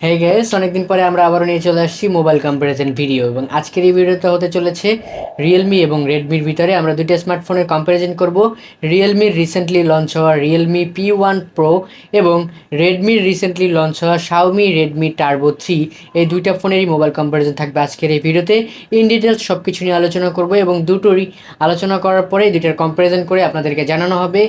হ্যাঁ গাইস, অনেকদিন পরে আমরা আবারও নিয়ে চলে আসছি মোবাইল কম্প্যারিজন ভিডিও। এবং আজকের এই ভিডিওটা হতে চলেছে রিয়েলমি এবং রেডমির ভিতরে আমরা দুইটা স্মার্টফোনের কম্প্যারিজন করব। রিয়েলমির রিসেন্টলি লঞ্চ হওয়া রিয়েলমি P1 Pro এবং রেডমির রিসেন্টলি লঞ্চ হওয়া শাওমি রেডমি টার্বো 3, এই দুইটা ফোনেরই মোবাইল কম্প্যারিজন থাকবে আজকের এই ভিডিওতে। ইন ডিটেলস সব কিছু নিয়ে আলোচনা করব এবং দুটোরই আলোচনা করার পরে দুইটার কম্প্যারিজন করে আপনাদেরকে জানানো হবে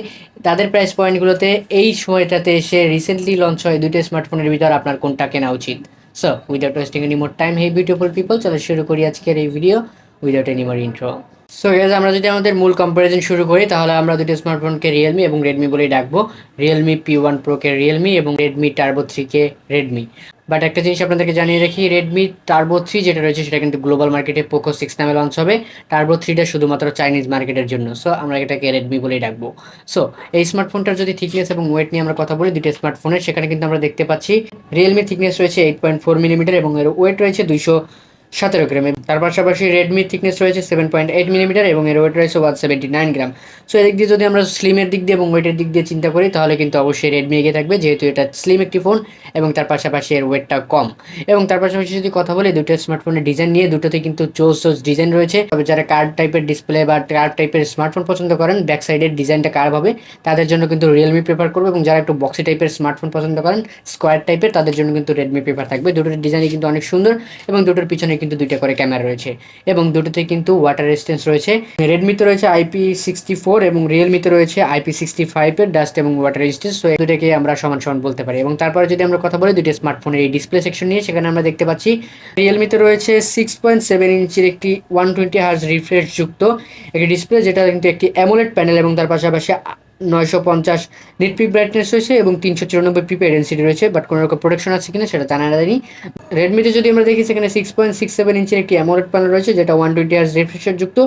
তাদের প্রাইস পয়েন্টগুলোতে এই সময়টাতে এসে রিসেন্টলি লঞ্চ হয় দুইটা স্মার্টফোনের ভিতর আপনার কোনটা কেনা উচিত। So without wasting any more time, hey beautiful people, চলো শুরু করি আজকের এই video without any more intro. So guys, আমরা যদি আমাদের মূল কম্পারিজন শুরু করি তাহলে আমরা দুটো স্মার্টফোনকে রিয়েলমি এবং রেডমি বলেই ডাকবো। রিয়েলমি P1 Pro কে রিয়েলমি এবং Redmi turbo 3 K Redmi. But একটা জিনিস আপনাদেরকে জানিয়ে রাখি, রেডমি টার্বো 3 যেটা রয়েছে সেটা কিন্তু গ্লোবাল মার্কেটে পোকো 6 নামে লঞ্চ হবে। টার্বো 3টা শুধুমাত্র চাইনিজ মার্কেটের জন্য, সো আমরা এটাকে রেডমি বলেই ডাকবো। সো এই স্মার্টফোনটার যদি থিকনেস এবং ওয়েট নিয়ে আমরা কথা বলি দুটো স্মার্টফোনের, সেখানে কিন্তু আমরা দেখতে পাচ্ছি রিয়েলমির থিকনেস রয়েছে 8.4 মিলিমিটার এবং এর ওয়েট রয়েছে 217 গ্রাম। তার পাশাপাশি রেডমির থিকনেস রয়েছে 7.8 মিলিমিটার এবং এর ওয়েট রয়েছে 179 গ্রাম। সো এদিক দিয়ে যদি আমরা স্লিমের দিক দিয়ে এবং ওয়েটের দিক দিয়ে চিন্তা করি তাহলে কিন্তু অবশ্যই রেডমি এগিয়ে থাকবে, যেহেতু এটা স্লিম একটি ফোন এবং তার পাশাপাশি এর ওয়েটটা কম। এবং তার পাশাপাশি যদি কথা বলি দুটো স্মার্টফোনের ডিজাইন নিয়ে, দুটোতে কিন্তু জোস ডিজাইন রয়েছে। তবে যারা কার্ভ টাইপের ডিসপ্লে বা কার্ভ টাইপের স্মার্টফোন পছন্দ করেন, ব্যাক সাইডের ডিজাইনটা কার্ভ হবে, তাদের জন্য কিন্তু রিয়েলমি প্রেফার করবে। এবং যারা একটু বক্সি টাইপের স্মার্টফোন পছন্দ করেন, স্কোয়ার টাইপের, তাদের জন্য কিন্তু রেডমি প্রেফার থাকবে। দুটোর ডিজাইনই কিন্তু অনেক সুন্দর এবং দুটোর পিছনে কিন্তু দুইটা করে ক্যামেরা রয়েছে এবং দুটোতে কিন্তু ওয়াটার রেজিস্ট্যান্স রয়েছে। রেডমিতে রয়েছে IP64 এবং রিয়েলমিতে রয়েছে IP65 এর ডাস্ট এবং ওয়াটার রেজিস্ট্যান্স। সো এই দুটোকে আমরা সমান সমান বলতে পারি। এবং তারপরে যদি আমরা কথা বলি দুটো স্মার্টফোনের এই ডিসপ্লে সেকশন নিয়ে, সেখানে আমরা দেখতে পাচ্ছি রিয়েলমিতে রয়েছে 6.7 ইঞ্চির একটি 120 হার্জ রিফ্রেশ যুক্ত একটি ডিসপ্লে, যেটা কিন্তু একটি অ্যামোলেড প্যানেল এবং তার পাশাপাশি 950 নিট পিক ব্রাইটনেস রয়েছে এবং 394 পিপি ডেন্সিটি রয়েছে। বাট কোনো রকম প্রোটেকশন আছে কিনা সেটা জানা যায়নি। রেডমিতে যদি আমরা দেখি সেখানে 6.67 ইঞ্চির একটি অ্যামোলেড প্যানেল রয়েছে, যেটা 120 হার্জ রিফ্রেশার যুক্ত,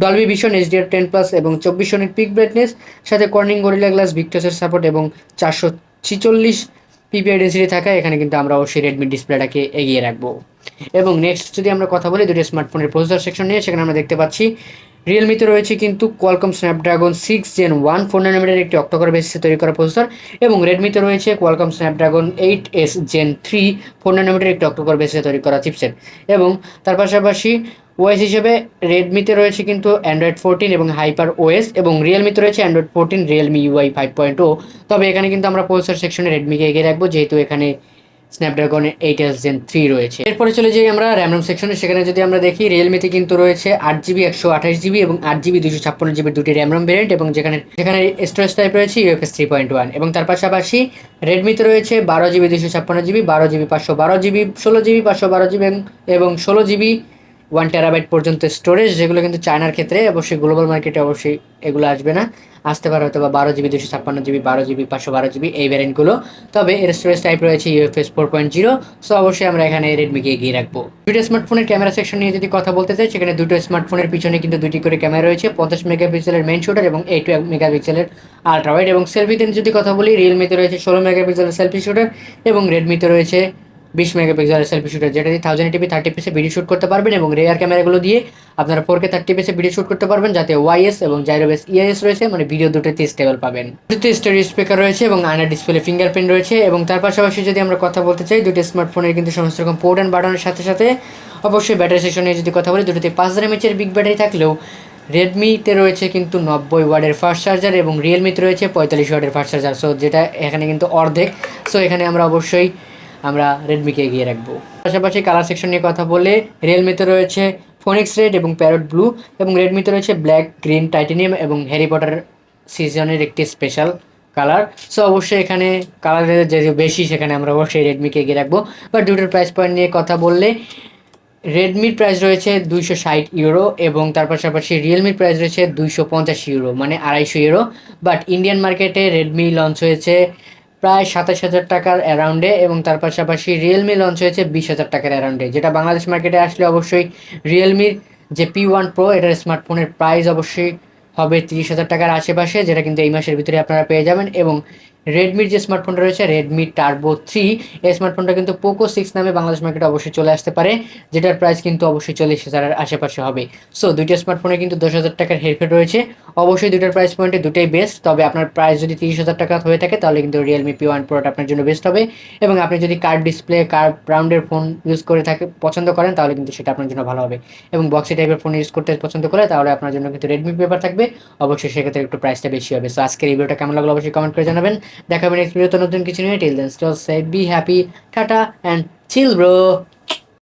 ডলবি ভিশন HDR10+ এবং 2400 নিট পিক ব্রাইটনেস, সাথে কর্নিং গরিলা গ্লাস ভিক্টাসের সাপোর্ট এবং 446 পিপিআই ডেন্সিটি থাকা। এখানে কিন্তু আমরা অবশ্যই রেডমি ডিসপ্লেটাকে এগিয়ে রাখবো। এবং নেক্সট যদি আমরা কথা বলি দুটো স্মার্টফোনের প্রসেসর সেকশন নিয়ে, সেখানে আমরা দেখতে পাচ্ছি রিয়েলমিতে রয়েছে কিন্তু কোয়ালকম স্ন্যাপড্রাগন 6 Gen 1 4nm একটি অক্টোকোর বেসিসে তৈরি করা প্রসেসর এবং রেডমিতে রয়েছে Qualcomm Snapdragon 8S Gen 3 4nm একটি অক্টোকোর বেসিসে তৈরি করা চিপসেট। এবং তার পাশাপাশি ওএস হিসেবে রেডমিতে রয়েছে কিন্তু অ্যান্ড্রয়েড 14 এবং হাইপার ওএস এবং রিয়েলমিতে রয়েছে অ্যান্ড্রয়েড 14 রিয়েলমি UI 5.0। তবে এখানে কিন্তু আমরা প্রসেসর সেকশনে রেডমিকে এগিয়ে রাখবো, যেহেতু এখানে স্ন্যাপড্রাগন 8S Gen 3 রয়েছে। এরপরে চলে যাই আমরা র্যাম রোম সেকশনে, সেখানে যদি আমরা দেখি রিয়েলমিতে কিন্তু রয়েছে 8GB 128GB এবং 8GB 256GB দুটি র্যাম রোম ভেরিয়েন্ট এবং যেখানে স্টোরেজ টাইপ রয়েছে UFS 3.1। এবং তার পাশাপাশি রেডমিতে রয়েছে 12GB 256GB, 12GB 512GB, 16GB 512GB এবং 16GB 1TB পর্যন্ত স্টোরেজ, যেগুলো কিন্তু চায়নার ক্ষেত্রে অবশ্যই গ্লোবাল মার্কেটে অবশ্যই এগুলো আসবে না, আসতে পারে হয়তো বা 12GB 256GB, 12GB 512GB এই ভ্যারিয়েন্টগুলো। তবে এর স্টোরেজ টাইপ রয়েছে UFS 4.0। সো অবশ্যই আমরা এখানে রেডমিকে এগিয়ে রাখবো। দুটো স্মার্টফোনের ক্যামেরা সেকশন নিয়ে যদি কথা বলতে চাই, সেখানে দুটো স্মার্টফোনের পিছনে কিন্তু দুটি করে ক্যামেরা রয়েছে, 50 মেগাপিক্সেলের মেইন শুটার এবং 8 মেগাপিক্সেলের আলট্রা ওয়াইড। এবং সেলফিতে যদি কথা বলি রিয়েলমিতে রয়েছে 16 মেগাপিক্সেলের সেলফি শুটার এবং রেডমিতে রয়েছে 20 মেগাপিক্সেলের সেলফি শুটার, যেটা দিয়ে 1080p 30fps ভিডিও শুট করতে পারবেন এবং রেয়ার ক্যামেরাগুলো দিয়ে আপনারা 4K 30fps ভিডিও শুট করতে পারবেন, যাতে ওয়াইএস এবং জাইরোবেস ইআইএস রয়েছে, মানে ভিডিও দুটোতে স্টেবল পাবেন। দুটো স্টেরিও স্পিকার রয়েছে এবং আয়নার ডিসপ্লে ফিঙ্গারপ্রিন্ট রয়েছে। এবং তার পাশাপাশি যদি আমরা কথা বলতে চাই দুটো স্মার্টফোনের কিন্তু সমস্ত রকম পোর্ট অ্যান্ড বাটনের সাথে সাথে অবশ্যই ব্যাটারি সেকশনে যদি কথা বলি, দুটোতে 5000 mAh বিগ ব্যাটারি থাকলেও রেডমিতে রয়েছে কিন্তু 90 ওয়াটের ফাস্ট চার্জার এবং রিয়েলমিতে রয়েছে 45 ওয়াটের ফাস্ট চার্জার। সো যেটা এখানে কিন্তু অর্ধেক। সো এখানে আমরা রেডমিকে এগিয়ে রাখবো। পাশাপাশি কালার সেকশন নিয়ে কথা বলে রিয়েলমিতে রয়েছে ফোনিক্স রেড এবং প্যারট ব্লু এবং রেডমিতে রয়েছে ব্ল্যাক, গ্রিন, টাইটেনিয়াম এবং হ্যারি পটার সিজনের একটি স্পেশাল কালার। সো অবশ্যই এখানে কালারের যে বেশি, সেখানে আমরা অবশ্যই রেডমিকে এগিয়ে রাখবো। বাট দুটোর প্রাইস পয়েন্ট নিয়ে কথা বললে রেডমির প্রাইস রয়েছে 260 ইউরো এবং তার পাশাপাশি রিয়েলমির প্রাইস রয়েছে 250 ইউরো, মানে 250 ইউরো। বাট ইন্ডিয়ান মার্কেটে রেডমি লঞ্চ হয়েছে প্রায় 27,000 টাকার অ্যারাউন্ডে এবং তার পাশাপাশি রিয়েলমি লঞ্চ হয়েছে 20,000 টাকার অ্যারাউন্ডে, যেটা বাংলাদেশ মার্কেটে আসলে অবশ্যই রিয়েলমির যে P1 Pro এটার স্মার্টফোনের প্রাইস অবশ্যই হবে 30,000 টাকার আশেপাশে, যেটা কিন্তু এই মাসের ভিতরে আপনারা পেয়ে যাবেন। এবং রেডমির যে স্মার্টফোনটা রয়েছে রেডমি টার্বো 3, এই স্মার্টফোনটা কিন্তু পোকো 6 নামে বাংলাদেশ মার্কেটে অবশ্যই চলে আসতে পারে, যেটার প্রাইস কিন্তু অবশ্যই 40,000-এর আশেপাশে হবে। সো দুইটা স্মার্টফোনে কিন্তু 10,000 টাকার হেরফের রয়েছে। অবশ্যই দুটার প্রাইস পয়েন্টে দুটাই বেস্ট, তবে আপনার প্রাইস যদি 30,000 টাকা হয়ে থাকে তাহলে কিন্তু রিয়েলমি P1 প্রোটা আপনার জন্য বেস্ট হবে। এবং আপনি যদি কার্ভ ডিসপ্লে কার্ভ রাউন্ডের ফোন ইউজ করে থাকে পছন্দ করেন তাহলে কিন্তু সেটা আপনার জন্য ভালো হবে। এবং বক্সি টাইপের ফোন ইউজ করতে পছন্দ করে তাহলে আপনার জন্য কিন্তু রেডমি পেপার থাকবে, অবশ্যই সেক্ষেত্রে একটু প্রাইসটা বেশি হবে। সো আজকের এই ভিডিওটা কেমন লাগলো অবশ্যই কমেন্ট করে জানাবেন। দেখা হবে নেক্সট ভিডিওতে নতুন কিছু নিয়ে। Till then stay safe, be happy, tata and chill bro.